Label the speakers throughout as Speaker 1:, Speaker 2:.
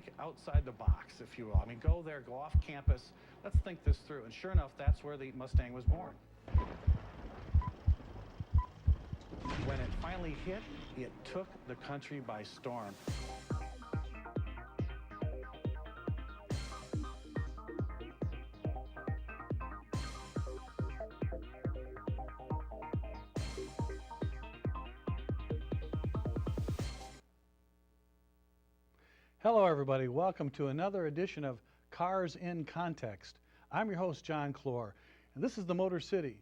Speaker 1: think outside the box, if you will. I mean, go there, go off campus. Let's think this through. And sure enough, that's where the Mustang was born. When it finally hit, it took the country by storm.
Speaker 2: Hello everybody, welcome to another edition of Cars in Context. I'm your host, John Clor, and this is the Motor City.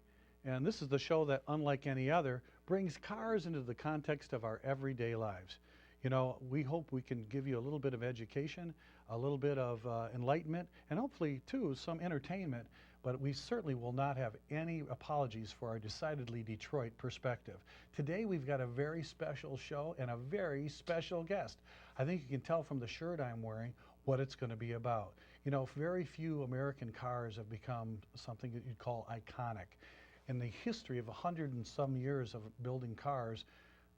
Speaker 2: And this is the show that, unlike any other, brings cars into the context of our everyday lives. You know, we hope we can give you a little bit of education, a little bit of enlightenment, and hopefully, too, some entertainment. But we certainly will not have any apologies for our decidedly Detroit perspective. Today, we've got a very special show and a very special guest. I think you can tell from the shirt I'm wearing what it's going to be about. You know, very few American cars have become something that you'd call iconic. In the history of 100 and some years of building cars,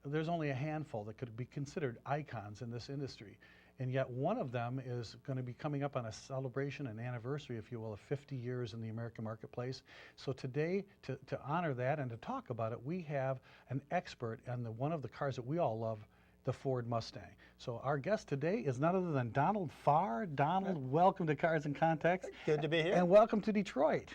Speaker 2: there's only a handful that could be considered icons in this industry. And yet one of them is going to be coming up on a celebration, an anniversary, if you will, of 50 years in the American marketplace. So today, to honor that and to talk about it, we have an expert on one of the cars that we all love, the Ford Mustang. So our guest today is none other than Donald Farr. Donald, welcome to Cars in Context.
Speaker 3: Good to be here.
Speaker 2: And welcome to Detroit.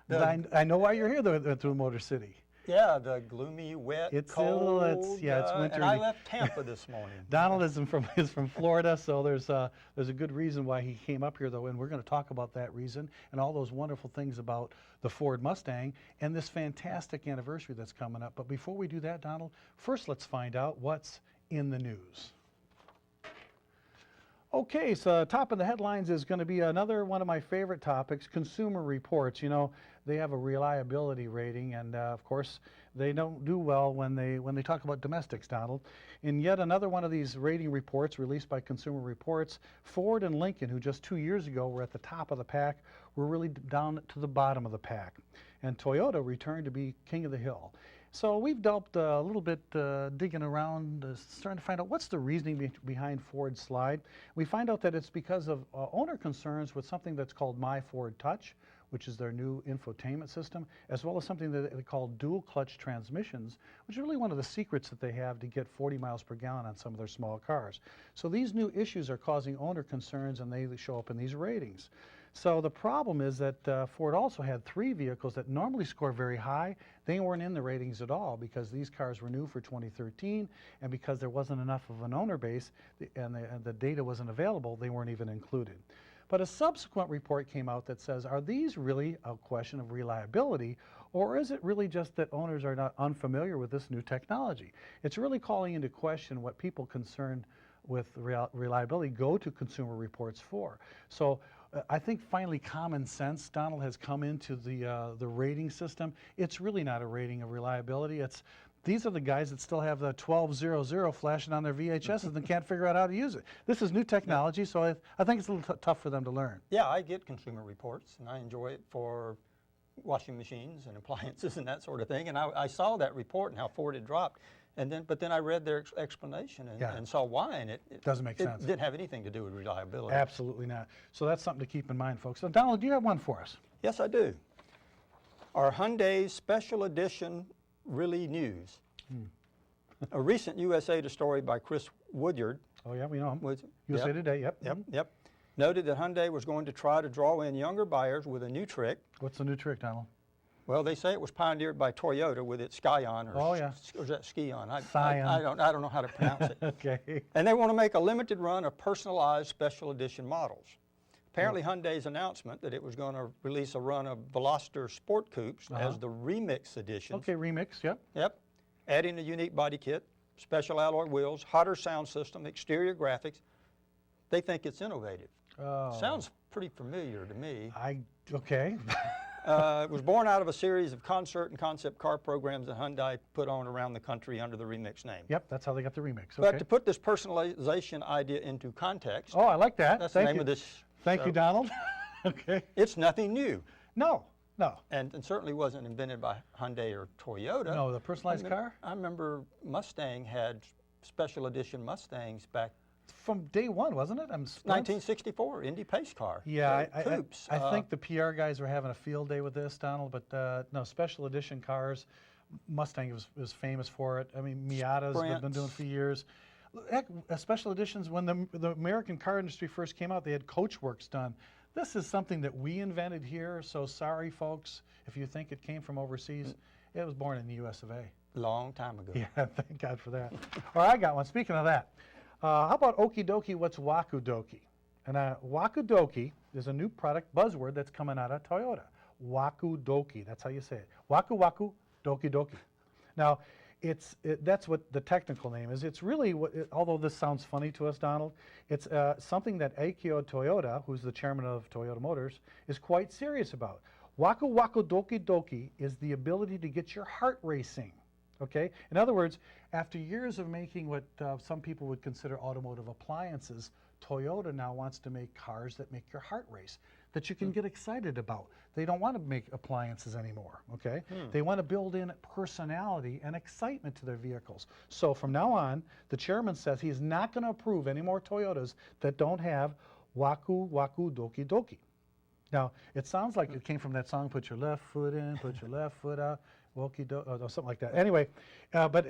Speaker 2: I know why you're here through Motor City.
Speaker 3: Yeah, the gloomy, wet, cold.
Speaker 2: It's winter.
Speaker 3: And I left Tampa this morning.
Speaker 2: Donald is from Florida, so there's a good reason why he came up here, though, and we're going to talk about that reason and all those wonderful things about the Ford Mustang and this fantastic anniversary that's coming up. But before we do that, Donald, first let's find out what's in the news. Okay, so top of the headlines is going to be another one of my favorite topics, Consumer Reports. You know, they have a reliability rating, and of course, they don't do well when they talk about domestics, Donald. In yet another one of these rating reports released by Consumer Reports, Ford and Lincoln, who just 2 years ago were at the top of the pack, were really down to the bottom of the pack. And Toyota returned to be king of the hill. So we've delved a little bit digging around, starting to find out what's the reasoning behind Ford's slide. We find out that it's because of owner concerns with something that's called My Ford Touch, which is their new infotainment system, as well as something that they call dual clutch transmissions, which is really one of the secrets that they have to get 40 miles per gallon on some of their small cars. So these new issues are causing owner concerns, and they show up in these ratings. So the problem is that Ford also had 3 vehicles that normally score very high. They weren't in the ratings at all because these cars were new for 2013, and because there wasn't enough of an owner base and the data wasn't available, they weren't even included. But a subsequent report came out that says, are these really a question of reliability, or is it really just that owners are not unfamiliar with this new technology? It's really calling into question what people concerned with reliability go to Consumer Reports for. So I think finally common sense, Donald, has come into the rating system. It's really not a rating of reliability. These are the guys that still have the 1200 flashing on their VHSs and can't figure out how to use it. This is new technology, so I think it's a little tough for them to learn.
Speaker 3: Yeah, I get Consumer Reports, and I enjoy it for washing machines and appliances and that sort of thing. And I saw that report and how Ford had dropped. But then I read their explanation and saw why, and it
Speaker 2: doesn't make sense.
Speaker 3: It didn't have anything to do with reliability.
Speaker 2: Absolutely not. So that's something to keep in mind, folks. So Donald, do you have one for us?
Speaker 3: Yes, I do. Are Hyundai's special edition really news? A recent USA Today story by Chris Woodyard.
Speaker 2: Oh yeah, we know him. USA Today, yep.
Speaker 3: Yep. Noted that Hyundai was going to try to draw in younger buyers with a new trick.
Speaker 2: What's the new trick, Donald?
Speaker 3: Well, they say it was pioneered by Toyota with its Scion, or is that Scion? I don't know how to pronounce it.
Speaker 2: Okay.
Speaker 3: And they want to make a limited run of personalized special edition models. Apparently, Hyundai's announcement that it was going to release a run of Veloster Sport Coupes as the Remix edition.
Speaker 2: Okay, Remix, yep.
Speaker 3: Yep. Adding a unique body kit, special alloy wheels, hotter sound system, exterior graphics. They think it's innovative.
Speaker 2: Oh.
Speaker 3: Sounds pretty familiar to me.
Speaker 2: Okay.
Speaker 3: It was born out of a series of concert and concept car programs that Hyundai put on around the country under the Remix name.
Speaker 2: Yep, that's how they got the Remix. Okay.
Speaker 3: But to put this personalization idea into context.
Speaker 2: Oh, I like that.
Speaker 3: That's the name of this.
Speaker 2: Thank you, Donald. Okay.
Speaker 3: It's nothing new.
Speaker 2: No.
Speaker 3: And certainly wasn't invented by Hyundai or Toyota.
Speaker 2: No, the personalized car?
Speaker 3: I remember Mustang had special edition Mustangs back
Speaker 2: from day one, wasn't it?
Speaker 3: 1964 Indy pace car.
Speaker 2: Yeah,
Speaker 3: Coupes.
Speaker 2: I think the PR guys were having a field day with this, Donald, but no, special edition cars. Mustang was famous for it. I mean, Miatas have been doing it for years. Heck, special editions, when the American car industry first came out, they had coachworks done. This is something that we invented here, so sorry, folks, if you think it came from overseas. It was born in the US of A.
Speaker 3: Long time ago.
Speaker 2: Yeah, thank God for that. All right, I got one. Speaking of that, how about Okie Dokie, what's Waku Dokie? And Waku Dokie is a new product buzzword that's coming out of Toyota. Waku Dokie, that's how you say it. Waku Waku Doki Doki. Now, that's what the technical name is. It's really, although this sounds funny to us, Donald, it's something that Akio Toyoda, who's the chairman of Toyota Motors, is quite serious about. Waku Waku Doki Doki is the ability to get your heart racing. Okay? In other words, after years of making what some people would consider automotive appliances, Toyota now wants to make cars that make your heart race, that you can get excited about. They don't want to make appliances anymore, okay? They want to build in personality and excitement to their vehicles. So from now on, the chairman says he's not going to approve any more Toyotas that don't have Waku Waku Doki Doki. Now, it sounds like it came from that song, put your left foot in, put your left foot out, Woki do, or something like that. Anyway, but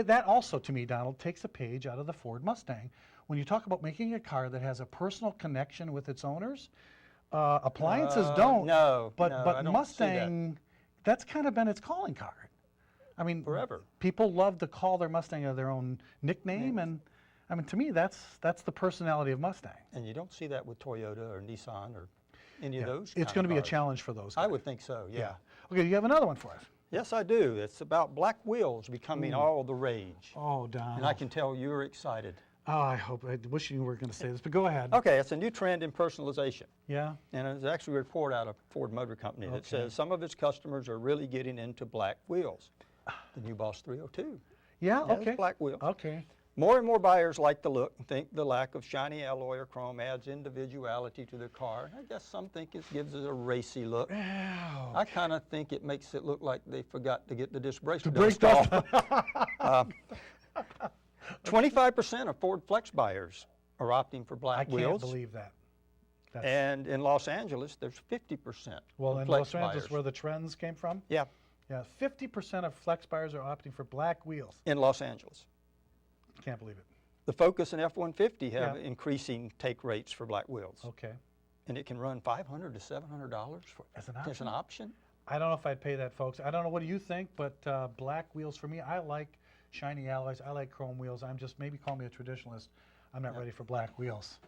Speaker 2: that also, to me, Donald, takes a page out of the Ford Mustang. When you talk about making a car that has a personal connection with its owners, appliances don't.
Speaker 3: No,
Speaker 2: but
Speaker 3: no,
Speaker 2: but
Speaker 3: I don't
Speaker 2: Mustang, that's kind of been its calling card. I mean,
Speaker 3: forever.
Speaker 2: People love to call their Mustang their own nickname, and I mean, to me, that's the personality of Mustang.
Speaker 3: And you don't see that with Toyota or Nissan or any of those.
Speaker 2: It's going to be a challenge for those guys.
Speaker 3: I would think so. Yeah.
Speaker 2: Okay, you have another one for us.
Speaker 3: Yes, I do. It's about black wheels becoming all the rage.
Speaker 2: Oh, Donald.
Speaker 3: And I can tell you're excited.
Speaker 2: Oh, I wish you weren't going to say this, but go ahead.
Speaker 3: Okay, it's a new trend in personalization.
Speaker 2: Yeah.
Speaker 3: And it's actually a report out of Ford Motor Company that says some of its customers are really getting into black wheels. The new Boss 302.
Speaker 2: Yeah,
Speaker 3: has
Speaker 2: okay.
Speaker 3: black wheels.
Speaker 2: Okay.
Speaker 3: More and more buyers like the look and think the lack of shiny alloy or chrome adds individuality to the car. I guess some think it gives it a racy look.
Speaker 2: Ow.
Speaker 3: I kind of think it makes it look like they forgot to get the disc brake
Speaker 2: brake
Speaker 3: dust off. 25% of Ford Flex buyers are opting for black
Speaker 2: I
Speaker 3: wheels.
Speaker 2: can't believe that.
Speaker 3: And in Los Angeles, there's 50%.
Speaker 2: Well,
Speaker 3: of
Speaker 2: in
Speaker 3: Flex
Speaker 2: Los Angeles,
Speaker 3: buyers.
Speaker 2: where the trends came from?
Speaker 3: Yeah,
Speaker 2: Yeah, 50% of Flex buyers are opting for black wheels.
Speaker 3: in Los Angeles.
Speaker 2: Can't believe it.
Speaker 3: The Focus and F-150 have increasing take rates for black wheels.
Speaker 2: Okay.
Speaker 3: And it can run $500 to $700
Speaker 2: As an
Speaker 3: as an option.
Speaker 2: I don't know if I'd pay that, folks. I don't know what do you think, but black wheels for me, I like shiny alloys. I like chrome wheels. I'm just, maybe call me a traditionalist. I'm not ready for black wheels.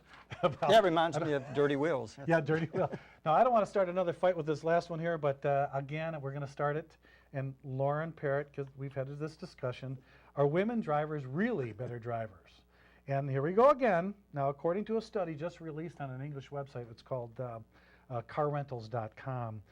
Speaker 3: Yeah, it reminds me of dirty wheels.
Speaker 2: Yeah, dirty wheel. Now, I don't want to start another fight with this last one here, but again, we're going to start it. And Lauren Parrott, because we've had this discussion, are women drivers really better drivers? And here we go again. Now, according to a study just released on an English website, it's called carrentals.com,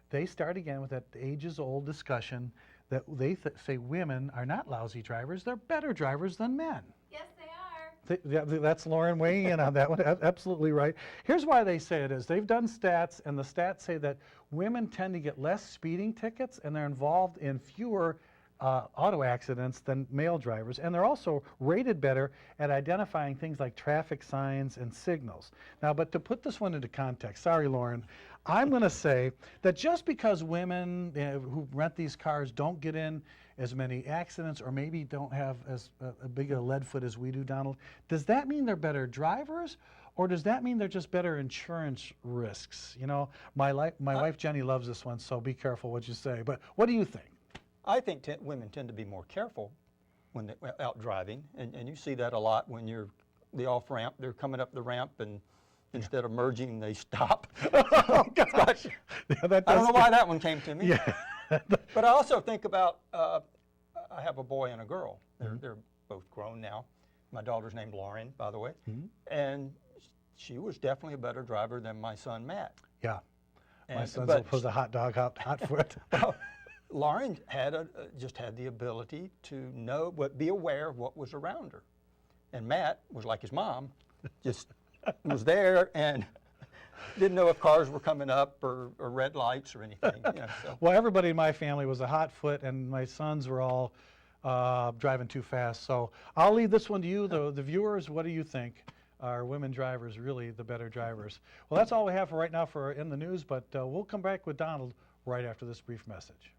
Speaker 2: they start again with that ages-old discussion that they say women are not lousy drivers, they're better drivers than men.
Speaker 4: Yes, they are.
Speaker 2: Yeah, that's Lauren weighing in on that one. Absolutely right. Here's why they say it is. They've done stats, and the stats say that women tend to get less speeding tickets, and they're involved in fewer auto accidents than male drivers, and they're also rated better at identifying things like traffic signs and signals. Now, but to put this one into context, sorry, Lauren, I'm going to say that just because women who rent these cars don't get in as many accidents or maybe don't have as a big a lead foot as we do, Donald, does that mean they're better drivers, or does that mean they're just better insurance risks? You know, my wife Jenny loves this one, so be careful what you say. But what do you think?
Speaker 3: I think women tend to be more careful when they're out driving, and you see that a lot when you're the off-ramp, they're coming up the ramp, and instead of merging, they stop.
Speaker 2: Oh, gosh. Yeah,
Speaker 3: I don't know why that one came to me.
Speaker 2: Yeah.
Speaker 3: But I also think about, I have a boy and a girl. They're both grown now. My daughter's named Lauren, by the way. And she was definitely a better driver than my son, Matt.
Speaker 2: Yeah. My
Speaker 3: And,
Speaker 2: son
Speaker 3: but
Speaker 2: was a hot dog, hot foot.
Speaker 3: Lauren had just had the ability to know, but be aware of what was around her. And Matt was like his mom, just was there and didn't know if cars were coming up or red lights or anything. You know, so.
Speaker 2: Well, everybody in my family was a hot foot, and my sons were all driving too fast. So I'll leave this one to you, the viewers. What do you think? Are women drivers really the better drivers? Well, that's all we have for right now for In the News, but we'll come back with Donald right after this brief message.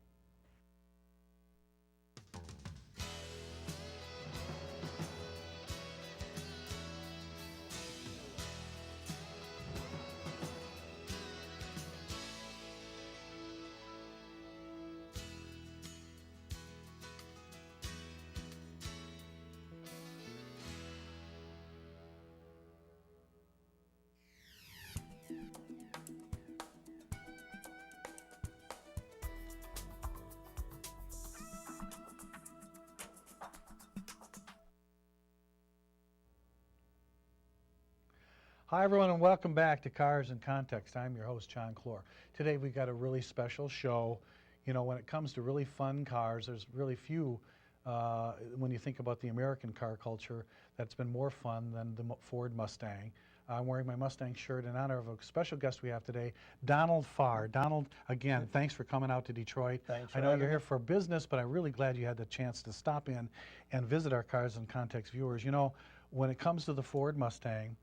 Speaker 2: Hi everyone, and welcome back to Cars in Context. I'm your host, John Clor. Today we've got a really special show. You know, when it comes to really fun cars, there's really few, when you think about the American car culture, that's been more fun than the Ford Mustang. I'm wearing my Mustang shirt in honor of a special guest we have today, Donald Farr. Donald, again, thanks for coming out to Detroit.
Speaker 3: Thanks.
Speaker 2: I know you're here for business, but I'm really glad you had the chance to stop in and visit our Cars in Context viewers. You know, when it comes to the Ford Mustang,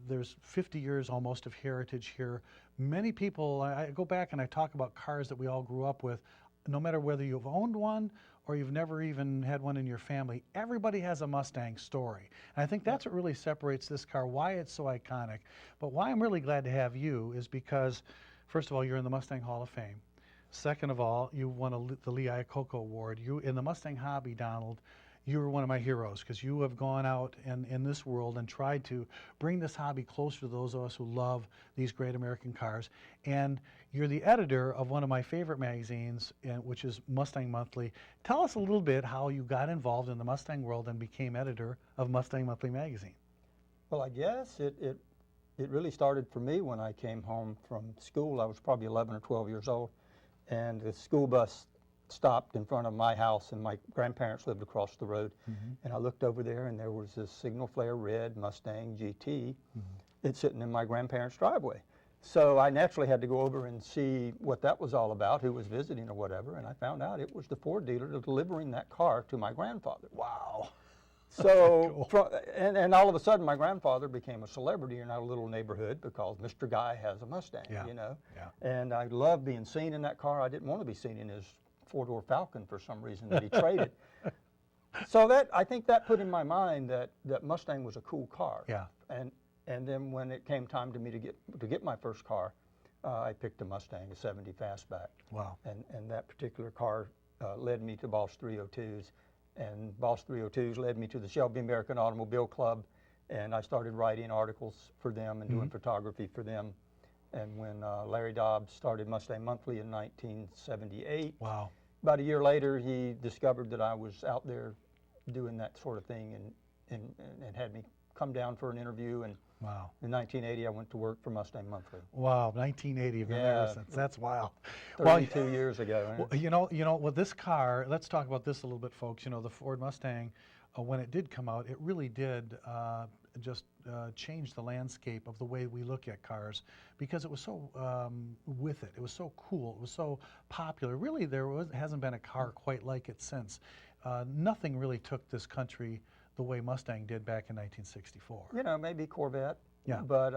Speaker 2: there's 50 years almost of heritage here. Many people, I go back and I talk about cars that we all grew up with, no matter whether you've owned one or you've never even had one in your family, everybody has a Mustang story. And I think that's what really separates this car, why it's so iconic. But why I'm really glad to have you is because, first of all, you're in the Mustang Hall of Fame. Second of all, you won the Lee Iacocca Award. You, in the Mustang hobby, Donald, you were one of my heroes because you have gone out in this world and tried to bring this hobby closer to those of us who love these great American cars. And you're the editor of one of my favorite magazines, which is Mustang Monthly. Tell us a little bit how you got involved in the Mustang world and became editor of Mustang Monthly magazine.
Speaker 3: Well, I guess it really started for me when I came home from school. I was probably 11 or 12 years old, and the school bus stopped in front of my house, and my grandparents lived across the road. And I looked over there, and there was this signal flare red Mustang GT. It's sitting in my grandparents' driveway. So I naturally had to go over and see what that was all about, who was visiting or whatever, and I found out it was the Ford dealer delivering that car to my grandfather.
Speaker 2: Wow.
Speaker 3: So,
Speaker 2: Cool.
Speaker 3: and all of a sudden my grandfather became a celebrity in our little neighborhood because Mr. Guy has a Mustang, you know. And I loved being seen in that car. I didn't want to be seen in his four-door Falcon for some reason that he traded. So I think that put in my mind that Mustang was a cool car.
Speaker 2: Yeah.
Speaker 3: And then when it came time to me to get my first car, I picked a Mustang, a 70 Fastback.
Speaker 2: Wow.
Speaker 3: And that particular car led me to Boss 302s, and Boss 302s led me to the Shelby American Automobile Club, and I started writing articles for them and doing photography for them. And when Larry Dobbs started Mustang Monthly in 1978,
Speaker 2: wow,
Speaker 3: about a year later, he discovered that I was out there doing that sort of thing, and had me come down for an interview. And
Speaker 2: wow.
Speaker 3: in 1980, I went to work for Mustang Monthly.
Speaker 2: Wow, 1980,
Speaker 3: Yeah.
Speaker 2: that's wild.
Speaker 3: 32 years ago.
Speaker 2: Well, you know, with this car, let's talk about this a little bit, folks. You know, the Ford Mustang, when it did come out, it really did just change the landscape of the way we look at cars, because it was so with it. It was so cool. It was so popular. Really, hasn't been a car quite like it since. Nothing really took this country the way Mustang did back in 1964.
Speaker 3: You know, maybe Corvette.
Speaker 2: Yeah.
Speaker 3: But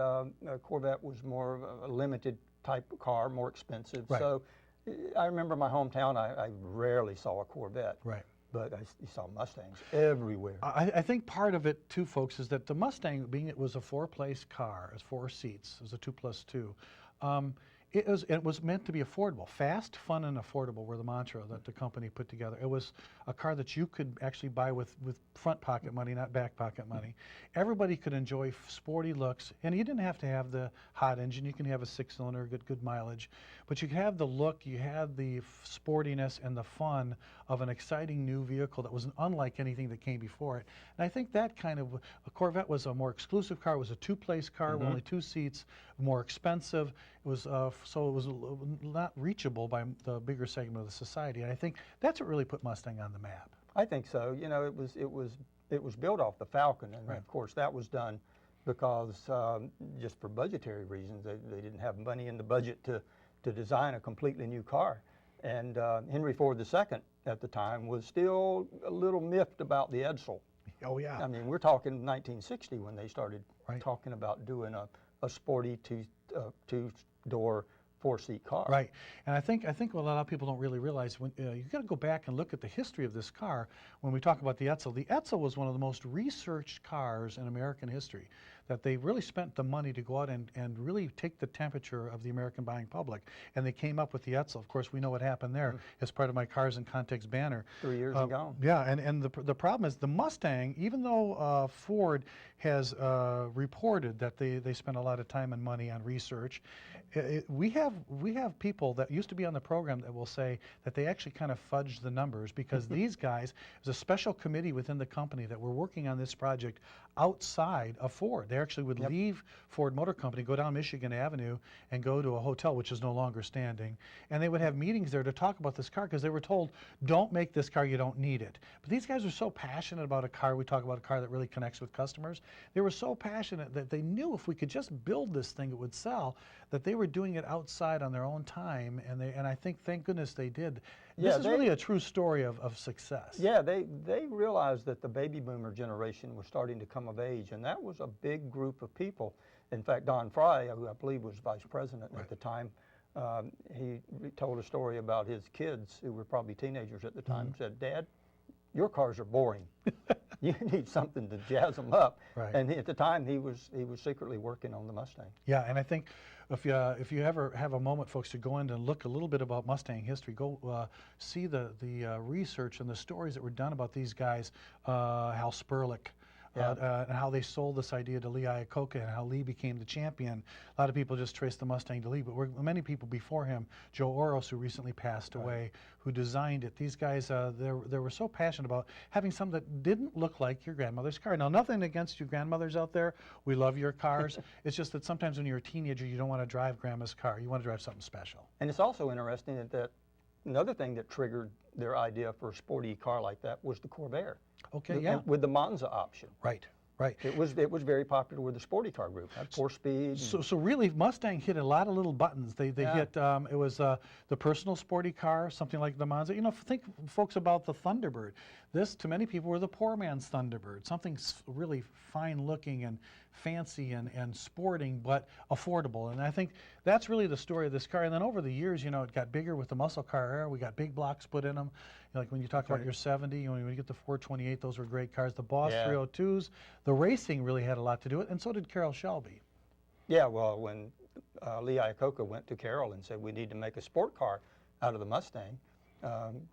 Speaker 3: Corvette was more of a limited type of car, more expensive.
Speaker 2: Right.
Speaker 3: So I remember my hometown, I rarely saw a Corvette.
Speaker 2: Right.
Speaker 3: But you saw Mustangs everywhere.
Speaker 2: I think part of it too, folks, is that the Mustang, being it was a four-place car, it was 4 seats, it was a 2+2. It was meant to be affordable. Fast, fun, and affordable were the mantra that the company put together. It was a car that you could actually buy with front pocket money, not back pocket money. Everybody could enjoy sporty looks, and you didn't have to have the hot engine. You can have a 6-cylinder, good mileage, but you could have the look, you had the sportiness and the fun of an exciting new vehicle that was unlike anything that came before it. And I think that kind of, a Corvette was a more exclusive car. It was a 2-place car with only 2 seats, more expensive. It was so it was not reachable by the bigger segment of the society. And I think that's what really put Mustang on the map.
Speaker 3: I think so. You know, it was built off the Falcon, and
Speaker 2: Right.
Speaker 3: of course that was done because just for budgetary reasons, they didn't have money in the budget to design a completely new car. And Henry Ford II at the time was still a little miffed about the Edsel.
Speaker 2: Oh, yeah.
Speaker 3: I mean, we're talking 1960 when they started
Speaker 2: Right.
Speaker 3: talking about doing a sporty two-door, four-seat car.
Speaker 2: Right, and I think what a lot of people don't really realize, when you got to go back and look at the history of this car. When we talk about the Edsel was one of the most researched cars in American history. That they really spent the money to go out and really take the temperature of the American buying public, and they came up with the Edsel. Of course, we know what happened there as part of my Cars in Context banner.
Speaker 3: 3 years and gone.
Speaker 2: Yeah, and the problem is the Mustang, even though Ford has reported that they spent a lot of time and money on research, we have people that used to be on the program that will say that they actually kind of fudged the numbers, because these guys, there's a special committee within the company that were working on this project outside of Ford. They actually would leave Ford Motor Company, go down Michigan Avenue, and go to a hotel, which is no longer standing, and they would have meetings there to talk about this car, because they were told, don't make this car, you don't need it. But these guys are so passionate about a car. We talk about a car that really connects with customers. They were so passionate that they knew if we could just build this thing, it would sell, that they were doing it outside on their own time, and I think, thank goodness they did. This is really a true story of success.
Speaker 3: Yeah, they realized that the baby boomer generation was starting to come of age, and that was a big group of people. In fact, Don Fry, who I believe was vice president at the time, he told a story about his kids, who were probably teenagers at the time, said, "Dad, your cars are boring. You need something to jazz them up."
Speaker 2: Right.
Speaker 3: And at the time, he was secretly working on the Mustang.
Speaker 2: Yeah, and I think if you ever have a moment, folks, to go in and look a little bit about Mustang history, go see the research and the stories that were done about these guys, Hal Sperlich, and how they sold this idea to Lee Iacocca, and how Lee became the champion. A lot of people just trace the Mustang to Lee, but many people before him, Joe Oros, who recently passed away, who designed it. These guys, they were so passionate about having something that didn't look like your grandmother's car. Now, nothing against you grandmothers out there. We love your cars. It's just that sometimes when you're a teenager, you don't want to drive grandma's car. You want to drive something special.
Speaker 3: And it's also interesting that another thing that triggered their idea for a sporty car like that was the Corvair.
Speaker 2: Okay, yeah.
Speaker 3: With the Monza option.
Speaker 2: Right, right.
Speaker 3: It was very popular with the sporty car group. Had 4-speed.
Speaker 2: So really, Mustang hit a lot of little buttons. They hit. It was the personal sporty car, something like the Monza. You know, think, folks, about the Thunderbird. This, to many people, were the poor man's Thunderbird. Something really fine looking and fancy and sporting, but affordable. And I think that's really the story of this car. And then over the years, you know, it got bigger with the muscle car era. We got big blocks put in them. You know, like when you talk about your 70, you know, when you get the 428, those were great cars. The Boss 302s, the racing really had a lot to do with it, and so did Carroll Shelby.
Speaker 3: Yeah, well, when Lee Iacocca went to Carroll and said, we need to make a sport car out of the Mustang,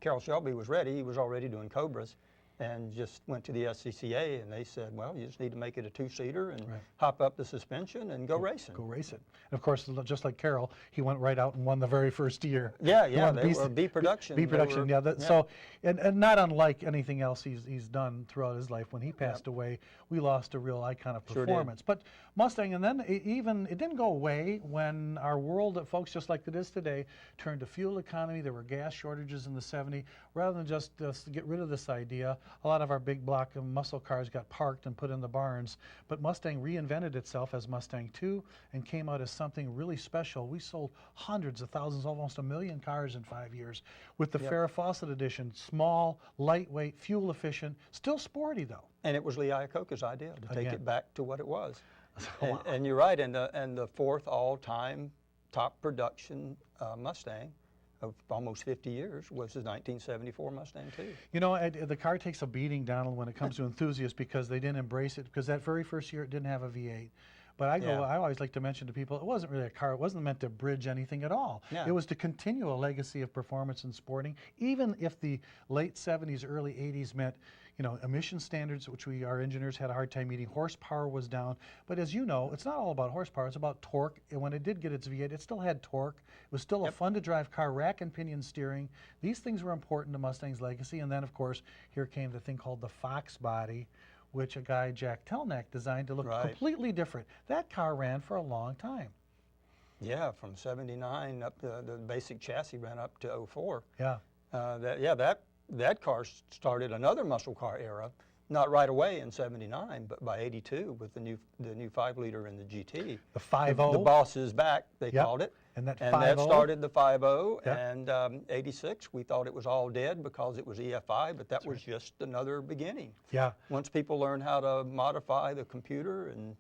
Speaker 3: Carroll Shelby was ready. He was already doing Cobras, and just went to the SCCA, and they said, well, you just need to make it a two-seater and hop up the suspension and go racing.
Speaker 2: Go race it. And of course, just like Carroll, he went right out and won the very first year.
Speaker 3: Yeah, they were B production.
Speaker 2: B production, So, and not unlike anything else he's done throughout his life. When he passed away, we lost a real icon of performance. But Mustang, and then it didn't go away when our world, folks, just like it is today, turned to fuel economy. There were gas shortages in the 70s. Rather than just get rid of this idea, a lot of our big block and muscle cars got parked and put in the barns. But Mustang reinvented itself as Mustang II and came out as something really special. We sold hundreds of thousands, almost 1 million cars in 5 years with the Farrah Fawcett edition. Small, lightweight, fuel efficient, still sporty though.
Speaker 3: And it was Lee Iacocca's idea to take it back to what it was.
Speaker 2: Wow.
Speaker 3: And you're right, and the fourth all-time top production Mustang of almost 50 years was the 1974 Mustang II.
Speaker 2: You know, the car takes a beating, Donald, when it comes to enthusiasts, because they didn't embrace it, because that very first year it didn't have a V8. But I always like to mention to people, it wasn't really a car. It wasn't meant to bridge anything at all.
Speaker 3: Yeah.
Speaker 2: It was to continue a legacy of performance and sporting, even if the late 70s, early 80s meant, you know, emission standards, which our engineers had a hard time meeting. Horsepower was down. But as you know, it's not all about horsepower. It's about torque. And when it did get its V8, it still had torque. It was still a fun-to-drive car, rack and pinion steering. These things were important to Mustang's legacy. And then, of course, here came the thing called the Fox body, which a guy, Jack Telnack, designed to look completely different. That car ran for a long time.
Speaker 3: Yeah, from 79 up to the basic chassis ran up to 04.
Speaker 2: Yeah.
Speaker 3: That car started another muscle car era not right away in '79, but by '82 with the new 5-liter and the GT.
Speaker 2: The 5.0.
Speaker 3: The boss is back, they
Speaker 2: Yep.
Speaker 3: called it.
Speaker 2: And that
Speaker 3: that
Speaker 2: 5.0.
Speaker 3: started the 5.0.
Speaker 2: Yep.
Speaker 3: And '86, we thought it was all dead because it was EFI, but that was just another beginning.
Speaker 2: Yeah.
Speaker 3: Once people learned how to modify the computer and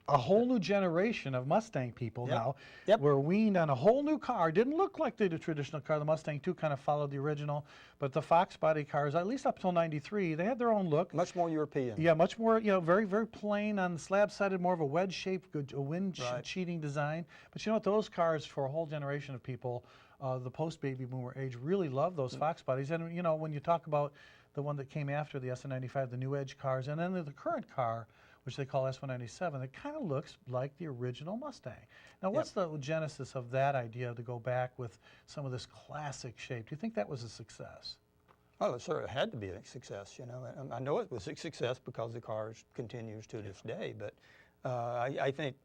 Speaker 2: A whole new generation of Mustang people
Speaker 3: Yep.
Speaker 2: now
Speaker 3: Yep.
Speaker 2: were weaned on a whole new car. Didn't look like the traditional car. The Mustang 2 kind of followed the original, but the Fox body cars, at least up till '93, they had their own look.
Speaker 3: much more European.
Speaker 2: Yeah, much more, very, very plain on the slab-sided, more of a wedge-shaped, a wind
Speaker 3: Right.
Speaker 2: cheating design. But you know what? Those cars, for a whole generation of people, the post-baby boomer age, really loved those Fox bodies. And, you know, when you talk about the one that came after the SN95, the New Edge cars, and then the current car, which they call S197, it kind of looks like the original Mustang. Now, what's the genesis of that idea to go back with some of this classic shape? Do you think that was a success?
Speaker 3: Well, it certainly had to be a success, you know. And I know it was a success because the car continues to this day, but I think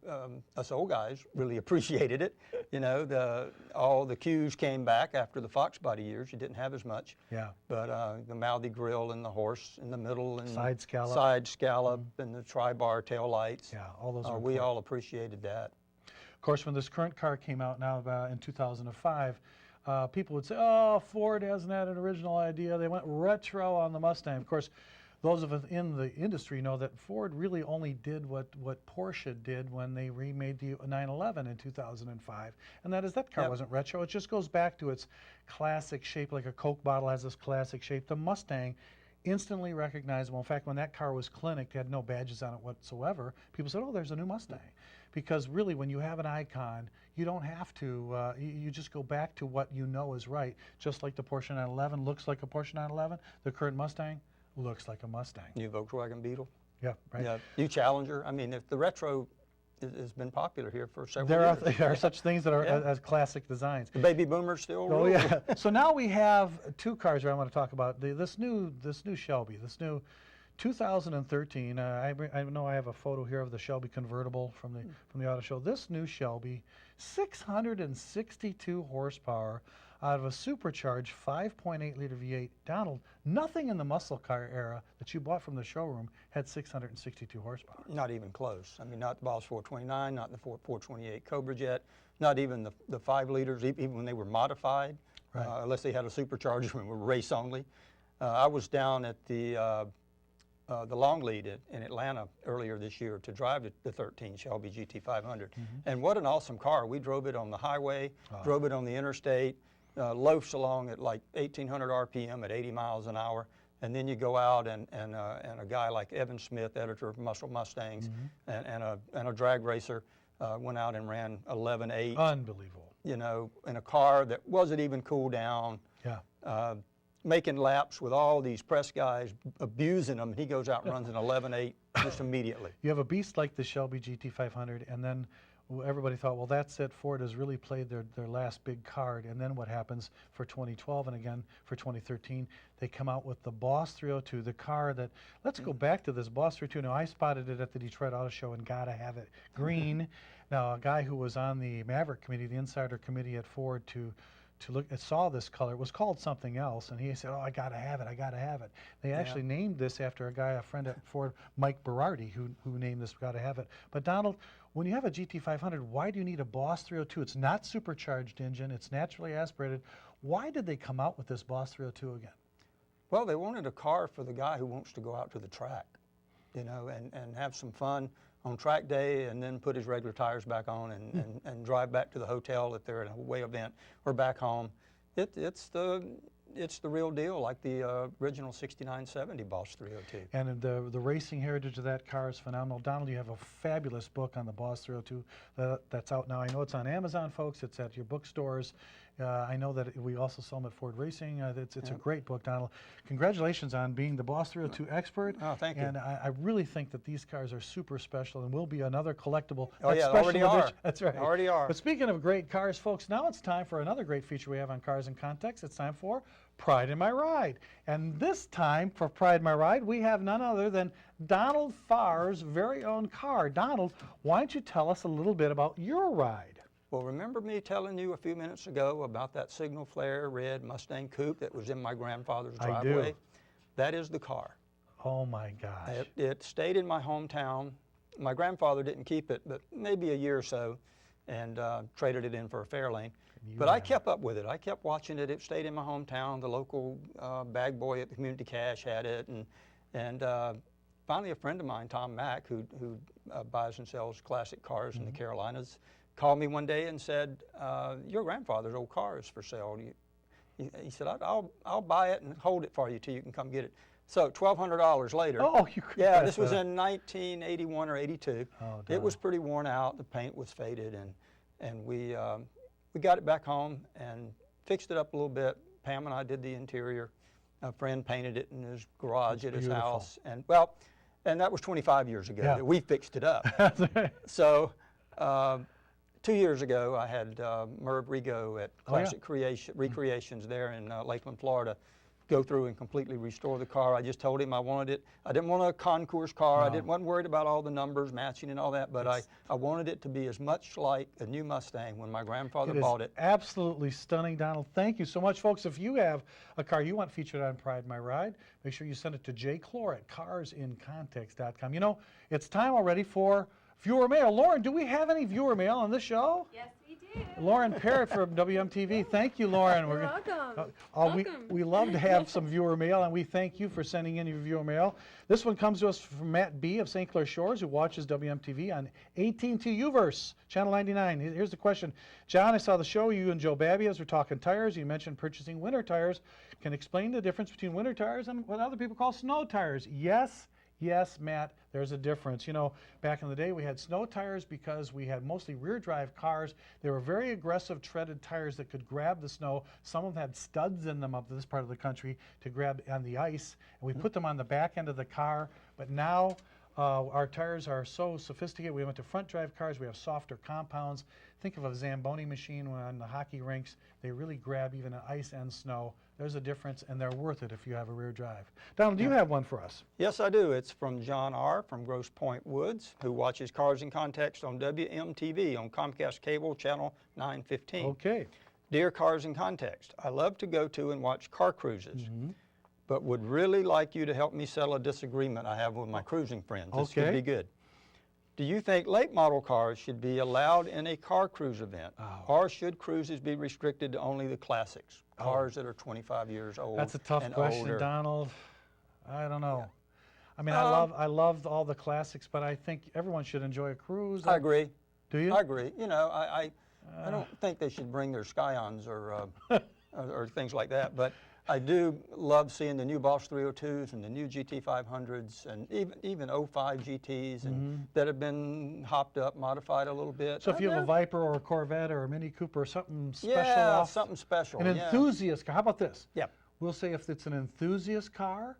Speaker 3: us old guys really appreciated it. You know, all the cues came back after the Fox body years. You didn't have as much.
Speaker 2: Yeah.
Speaker 3: But the mouthy grill and the horse in the middle and
Speaker 2: Side scallop.
Speaker 3: And the tri-bar tail lights.
Speaker 2: Yeah, all those are
Speaker 3: We
Speaker 2: important.
Speaker 3: all appreciated that.
Speaker 2: Of course, when this current car came out now in 2005, people would say, oh, Ford hasn't had an original idea. They went retro on the Mustang. Of course, those of us in the industry know that Ford really only did what Porsche did when they remade the 911 in 2005. And that is, that car
Speaker 3: Yep.
Speaker 2: wasn't retro. It just goes back to its classic shape, like a Coke bottle has this classic shape. The Mustang, instantly recognizable. In fact, when that car was clinic, it had no badges on it whatsoever. People said, oh, there's a new Mustang. Because really, when you have an icon, you don't have to, you just go back to what you know is right. Just like the Porsche 911 looks like a Porsche 911, the current Mustang looks like a Mustang.
Speaker 3: New Volkswagen Beetle.
Speaker 2: Yeah, right.
Speaker 3: Yeah, new Challenger. I mean, if the retro has been popular here for several
Speaker 2: There
Speaker 3: years.
Speaker 2: are such things that are
Speaker 3: Yeah.
Speaker 2: as classic designs.
Speaker 3: The baby boomers still rule.
Speaker 2: Oh yeah. So now we have two cars that I want to talk about. This new Shelby, this new 2013. I know I have a photo here of the Shelby convertible from the auto show. This new Shelby, 662 horsepower out of a supercharged 5.8-liter V8. Donald, nothing in the muscle car era that you bought from the showroom had 662 horsepower.
Speaker 3: Not even close. I mean, not the Boss 429, not the 428 Cobra Jet, not even the 5 liters, even when they were modified,
Speaker 2: Right.
Speaker 3: unless they had a supercharger and were race only. I was down at the long lead in Atlanta earlier this year to drive the 13 Shelby GT500. And what an awesome car. We drove it on the highway, drove it on the interstate, loafs along at like 1,800 RPM at 80 miles an hour. And then you go out and a guy like Evan Smith, editor of Muscle Mustangs, and a drag racer, went out and ran 11.8.
Speaker 2: Unbelievable.
Speaker 3: You know, in a car that wasn't even cooled down.
Speaker 2: Yeah.
Speaker 3: Making laps with all these press guys, abusing them. He goes out and runs an 11.8 just immediately.
Speaker 2: You have a beast like the Shelby GT500, and then everybody thought, well, that's it. Ford has really played their last big card. And then what happens for 2012 and again for 2013? They come out with the Boss 302, the car that, let's go back to this Boss 302. Now, I spotted it at the Detroit Auto Show and gotta have it green. Now, a guy who was on the Maverick committee, the insider committee at Ford to look, saw this color. It was called something else, and he said, oh, I gotta have it, I gotta have it. They actually named this after a friend at Ford, Mike Berardi, who named this gotta have it. But Donald, when you have a GT500, why do you need a Boss 302? It's not supercharged engine, it's naturally aspirated. Why did they come out with this Boss 302 again?
Speaker 3: Well, they wanted a car for the guy who wants to go out to the track, you know, and have some fun on track day and then put his regular tires back on and drive back to the hotel if they're at a away event or back home. It's the real deal, like the original 6970 Boss 302.
Speaker 2: And the racing heritage of that car is phenomenal. Donald, you have a fabulous book on the Boss 302 that's out now. I know it's on Amazon, folks. It's at your bookstores. I know that we also sell them at Ford Racing. It's a great book, Donald. Congratulations on being the Boss 302 expert.
Speaker 3: Oh, thank you.
Speaker 2: And I really think that these cars are super special and will be another collectible.
Speaker 3: Oh, yeah,
Speaker 2: special
Speaker 3: already are.
Speaker 2: edition. That's right.
Speaker 3: Already are.
Speaker 2: But speaking of great cars, folks, now it's time for another great feature we have on Cars in Context. It's time for Pride in My Ride. And this time for Pride in My Ride, we have none other than Donald Farr's very own car. Donald, why don't you tell us a little bit about your ride?
Speaker 3: Well, remember me telling you a few minutes ago about that signal flare red Mustang coupe that was in my grandfather's
Speaker 2: I
Speaker 3: driveway?
Speaker 2: do.
Speaker 3: That is the car.
Speaker 2: Oh my gosh.
Speaker 3: It stayed in my hometown. My grandfather didn't keep it, but maybe a year or so, and traded it in for a Fairlane. But I kept up with it. I kept watching it. It stayed in my hometown. The local bag boy at the community cash had it, and finally a friend of mine, Tom Mack, who buys and sells classic cars in the Carolinas, called me one day and said, "Your grandfather's old car is for sale." He said, "I'll buy it and hold it for you till you can come get it." So $1,200 later.
Speaker 2: Oh, you could.
Speaker 3: Yeah, this was in 1981 or 82.
Speaker 2: Oh,
Speaker 3: it was pretty worn out. The paint was faded, and we got it back home and fixed it up a little bit. Pam and I did the interior. A friend painted it in his garage at his house, and that was 25 years ago that we fixed it up. So 2 years ago, I had Merv Rigo at Classic Recreations there in Lakeland, Florida, go through and completely restore the car. I just told him I wanted it. I didn't want a concours car. I wasn't worried about all the numbers matching and all that, but I wanted it to be as much like a new Mustang when my grandfather bought it.
Speaker 2: Absolutely stunning, Donald. Thank you so much, folks. If you have a car you want featured on Pride My Ride, make sure you send it to John Clor at carsincontext.com. You know, it's time already for viewer mail. Lauren, do we have any viewer mail on this show?
Speaker 4: Yes, we do.
Speaker 2: Lauren Parrott from WMTV. Thank you, Lauren.
Speaker 4: You're welcome.
Speaker 2: We love to have some viewer mail, and we thank you for sending in your viewer mail. This one comes to us from Matt B. of St. Clair Shores, who watches WMTV on 18T Uverse, Channel 99. Here's the question. John, I saw the show. You and Joe Babias were talking tires. You mentioned purchasing winter tires. Can you explain the difference between winter tires and what other people call snow tires? Yes, Matt, there's a difference. You know, back in the day, we had snow tires because we had mostly rear drive cars. They were very aggressive treaded tires that could grab the snow. Some of them had studs in them up to this part of the country to grab on the ice. And we put them on the back end of the car. But now our tires are so sophisticated. We went to front drive cars. We have softer compounds. Think of a Zamboni machine when on the hockey rinks. They really grab even ice and snow. There's a difference, and they're worth it if you have a rear drive. Donald, do you have one for us?
Speaker 3: Yes, I do. It's from John R. from Grosse Pointe Woods, who watches Cars in Context on WMTV on Comcast Cable Channel 915.
Speaker 2: Okay.
Speaker 3: Dear Cars in Context, I love to go to and watch car cruises, but would really like you to help me settle a disagreement I have with my cruising friends. This would be good. Do you think late model cars should be allowed in a car cruise event, or should cruises be restricted to only the classics, cars that are 25 years old?
Speaker 2: That's a tough question,
Speaker 3: older?
Speaker 2: Donald. I don't know. I mean, I love all the classics, but I think everyone should enjoy a cruise.
Speaker 3: I agree.
Speaker 2: Do you?
Speaker 3: I agree. You know, I don't think they should bring their Scions or things like that, but I do love seeing the new Boss 302s and the new GT500s and even 05 GTs and that have been hopped up, modified a little bit.
Speaker 2: So if you have a Viper or a Corvette or a Mini Cooper or something special,
Speaker 3: yeah, something special.
Speaker 2: An enthusiast car. How about this?
Speaker 3: Yeah.
Speaker 2: We'll say if it's an enthusiast car,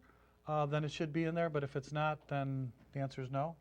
Speaker 2: then it should be in there. But if it's not, then the answer is no.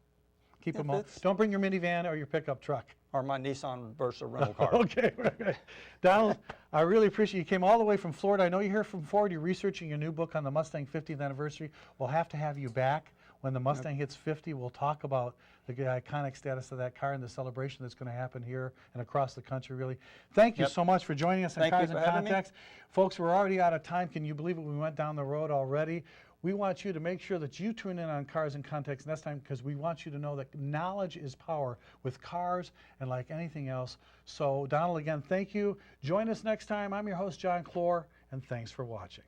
Speaker 2: Keep them all. Don't bring your minivan or your pickup truck.
Speaker 3: Or my Nissan Versa rental car.
Speaker 2: Okay, right. Donald, I really appreciate you came all the way from Florida. I know you're here from Florida. You're researching your new book on the Mustang 50th anniversary. We'll have to have you back when the Mustang hits 50. We'll talk about the iconic status of that car and the celebration that's going to happen here and across the country, really. Thank you so much for joining us on Cars in Context. Folks, we're already out of time. Can you believe it? We went down the road already. We want you to make sure that you tune in on Cars in Context next time because we want you to know that knowledge is power with cars and like anything else. So, Donald, again, thank you. Join us next time. I'm your host, John Clor, and thanks for watching.